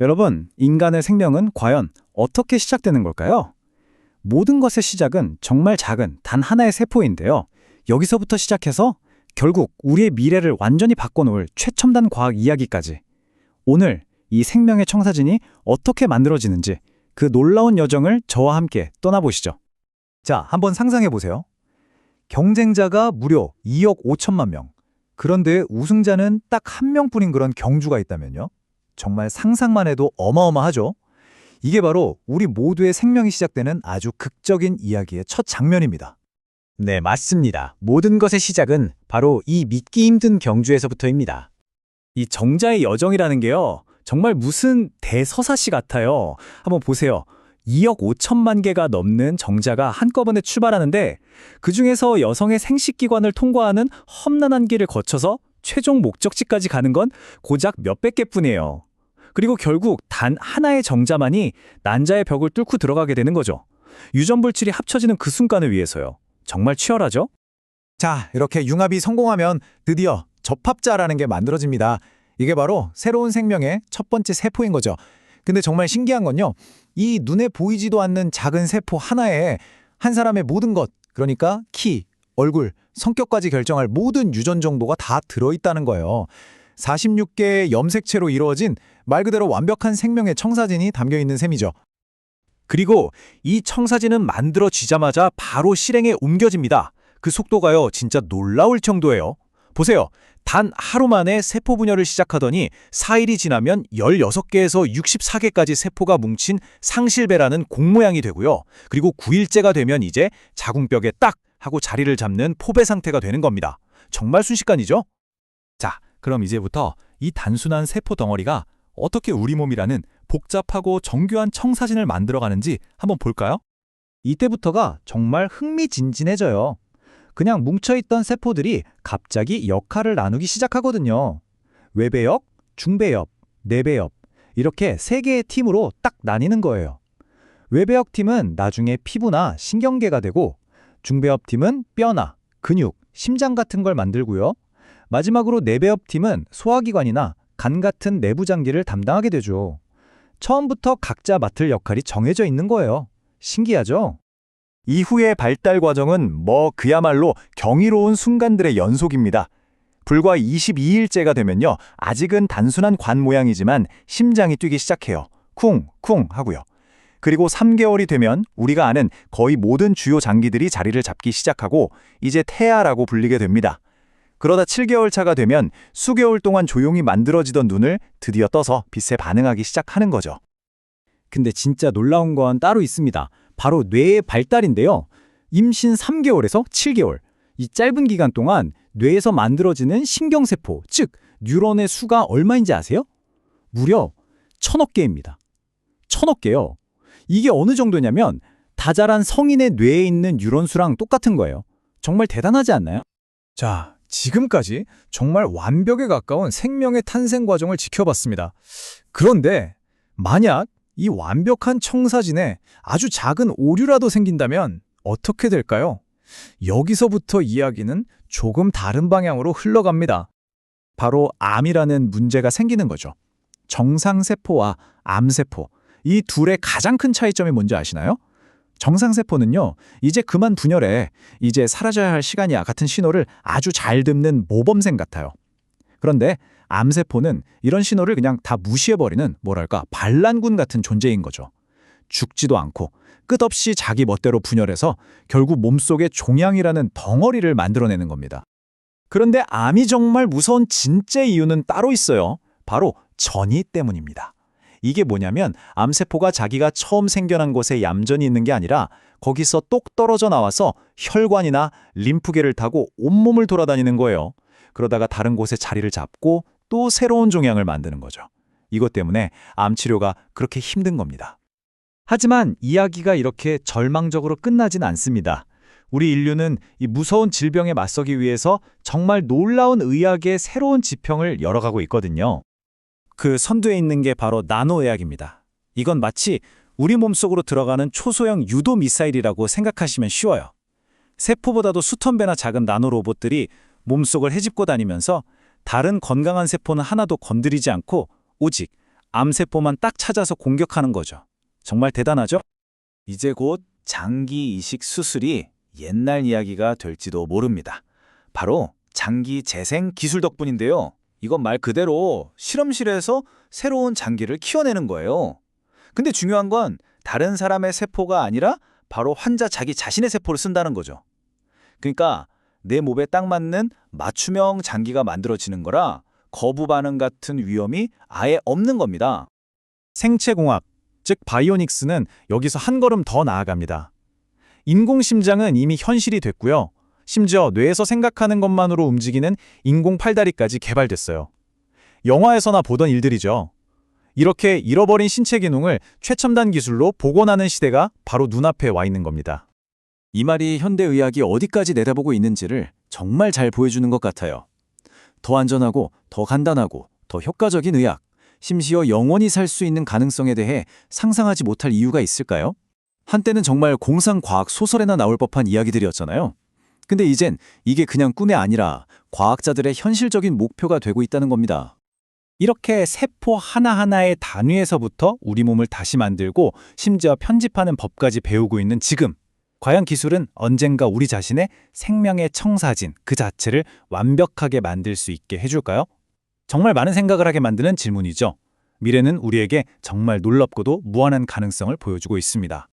여러분, 인간의 생명은 과연 어떻게 시작되는 걸까요? 모든 것의 시작은 정말 작은 단 하나의 세포인데요. 여기서부터 시작해서 결국 우리의 미래를 완전히 바꿔놓을 최첨단 과학 이야기까지. 오늘 이 생명의 청사진이 어떻게 만들어지는지 그 놀라운 여정을 저와 함께 떠나보시죠. 자, 한번 상상해 보세요. 경쟁자가 무려 2억 5천만 명. 그런데 우승자는 딱 한 명뿐인 그런 경주가 있다면요? 정말 상상만 해도 어마어마하죠? 이게 바로 우리 모두의 생명이 시작되는 아주 극적인 이야기의 첫 장면입니다. 네, 맞습니다. 모든 것의 시작은 바로 이 믿기 힘든 경주에서부터입니다. 이 정자의 여정이라는 게요, 정말 무슨 대서사시 같아요. 한번 보세요. 2억 5천만 개가 넘는 정자가 한꺼번에 출발하는데 그중에서 여성의 생식기관을 통과하는 험난한 길을 거쳐서 최종 목적지까지 가는 건 고작 몇백 개뿐이에요. 그리고 결국 단 하나의 정자만이 난자의 벽을 뚫고 들어가게 되는 거죠. 유전물질이 합쳐지는 그 순간을 위해서요. 정말 치열하죠? 자, 이렇게 융합이 성공하면 드디어 접합자라는 게 만들어집니다. 이게 바로 새로운 생명의 첫 번째 세포인 거죠. 근데 정말 신기한 건요, 이 눈에 보이지도 않는 작은 세포 하나에 한 사람의 모든 것, 그러니까 키, 얼굴, 성격까지 결정할 모든 유전 정보가 다 들어있다는 거예요. 46개의 염색체로 이루어진 말 그대로 완벽한 생명의 청사진이 담겨있는 셈이죠. 그리고 이 청사진은 만들어지자마자 바로 실행에 옮겨집니다. 그 속도가요, 진짜 놀라울 정도예요. 보세요. 단 하루 만에 세포 분열을 시작하더니 4일이 지나면 16개에서 64개까지 세포가 뭉친 상실배라는 공 모양이 되고요. 그리고 9일째가 되면 이제 자궁벽에 딱 하고 자리를 잡는 포배 상태가 되는 겁니다. 정말 순식간이죠? 자, 그럼 이제부터 이 단순한 세포 덩어리가 어떻게 우리 몸이라는 복잡하고 정교한 청사진을 만들어가는지 한번 볼까요? 이때부터가 정말 흥미진진해져요. 그냥 뭉쳐있던 세포들이 갑자기 역할을 나누기 시작하거든요. 외배역, 중배역, 내배역 이렇게 세 개의 팀으로 딱 나뉘는 거예요. 외배역 팀은 나중에 피부나 신경계가 되고 중배역 팀은 뼈나 근육, 심장 같은 걸 만들고요. 마지막으로 내배역 팀은 소화기관이나 간 같은 내부 장기를 담당하게 되죠. 처음부터 각자 맡을 역할이 정해져 있는 거예요. 신기하죠? 이후의 발달 과정은 그야말로 경이로운 순간들의 연속입니다. 불과 22일째가 되면요, 아직은 단순한 관 모양이지만 심장이 뛰기 시작해요. 쿵쿵 하고요. 그리고 3개월이 되면 우리가 아는 거의 모든 주요 장기들이 자리를 잡기 시작하고 이제 태아라고 불리게 됩니다. 그러다 7개월 차가 되면 수개월 동안 조용히 만들어지던 눈을 드디어 떠서 빛에 반응하기 시작하는 거죠. 근데 진짜 놀라운 건 따로 있습니다. 바로 뇌의 발달인데요. 임신 3개월에서 7개월, 이 짧은 기간 동안 뇌에서 만들어지는 신경세포, 즉 뉴런의 수가 얼마인지 아세요? 무려 1000억 개입니다. 1000억 개요. 이게 어느 정도냐면 다 자란 성인의 뇌에 있는 뉴런 수랑 똑같은 거예요. 정말 대단하지 않나요? 자, 지금까지 정말 완벽에 가까운 생명의 탄생 과정을 지켜봤습니다. 그런데 만약 이 완벽한 청사진에 아주 작은 오류라도 생긴다면 어떻게 될까요? 여기서부터 이야기는 조금 다른 방향으로 흘러갑니다. 바로 암이라는 문제가 생기는 거죠. 정상세포와 암세포, 이 둘의 가장 큰 차이점이 뭔지 아시나요? 정상세포는요, 이제 그만 분열해, 이제 사라져야 할 시간이야 같은 신호를 아주 잘 듣는 모범생 같아요. 그런데 암세포는 이런 신호를 그냥 다 무시해버리는 반란군 같은 존재인 거죠. 죽지도 않고 끝없이 자기 멋대로 분열해서 결국 몸속에 종양이라는 덩어리를 만들어내는 겁니다. 그런데 암이 정말 무서운 진짜 이유는 따로 있어요. 바로 전이 때문입니다. 이게 뭐냐면 암세포가 자기가 처음 생겨난 곳에 얌전히 있는 게 아니라 거기서 똑 떨어져 나와서 혈관이나 림프계를 타고 온몸을 돌아다니는 거예요. 그러다가 다른 곳에 자리를 잡고 또 새로운 종양을 만드는 거죠. 이것 때문에 암 치료가 그렇게 힘든 겁니다. 하지만 이야기가 이렇게 절망적으로 끝나진 않습니다. 우리 인류는 이 무서운 질병에 맞서기 위해서 정말 놀라운 의학의 새로운 지평을 열어가고 있거든요. 그 선두에 있는 게 바로 나노의학입니다. 이건 마치 우리 몸속으로 들어가는 초소형 유도 미사일이라고 생각하시면 쉬워요. 세포보다도 수천 배나 작은 나노 로봇들이 몸속을 헤집고 다니면서 다른 건강한 세포는 하나도 건드리지 않고 오직 암세포만 딱 찾아서 공격하는 거죠. 정말 대단하죠? 이제 곧 장기 이식 수술이 옛날 이야기가 될지도 모릅니다. 바로 장기 재생 기술 덕분인데요. 이건 말 그대로 실험실에서 새로운 장기를 키워내는 거예요. 근데 중요한 건 다른 사람의 세포가 아니라 바로 환자 자기 자신의 세포를 쓴다는 거죠. 그러니까 내 몸에 딱 맞는 맞춤형 장기가 만들어지는 거라 거부 반응 같은 위험이 아예 없는 겁니다. 생체공학, 즉 바이오닉스는 여기서 한 걸음 더 나아갑니다. 인공심장은 이미 현실이 됐고요. 심지어 뇌에서 생각하는 것만으로 움직이는 인공 팔다리까지 개발됐어요. 영화에서나 보던 일들이죠. 이렇게 잃어버린 신체 기능을 최첨단 기술로 복원하는 시대가 바로 눈앞에 와 있는 겁니다. 이 말이 현대의학이 어디까지 내다보고 있는지를 정말 잘 보여주는 것 같아요. 더 안전하고 더 간단하고 더 효과적인 의학, 심지어 영원히 살 수 있는 가능성에 대해 상상하지 못할 이유가 있을까요? 한때는 정말 공상과학 소설에나 나올 법한 이야기들이었잖아요. 근데 이젠 이게 그냥 꿈이 아니라 과학자들의 현실적인 목표가 되고 있다는 겁니다. 이렇게 세포 하나하나의 단위에서부터 우리 몸을 다시 만들고 심지어 편집하는 법까지 배우고 있는 지금, 과연 기술은 언젠가 우리 자신의 생명의 청사진 그 자체를 완벽하게 만들 수 있게 해줄까요? 정말 많은 생각을 하게 만드는 질문이죠. 미래는 우리에게 정말 놀랍고도 무한한 가능성을 보여주고 있습니다.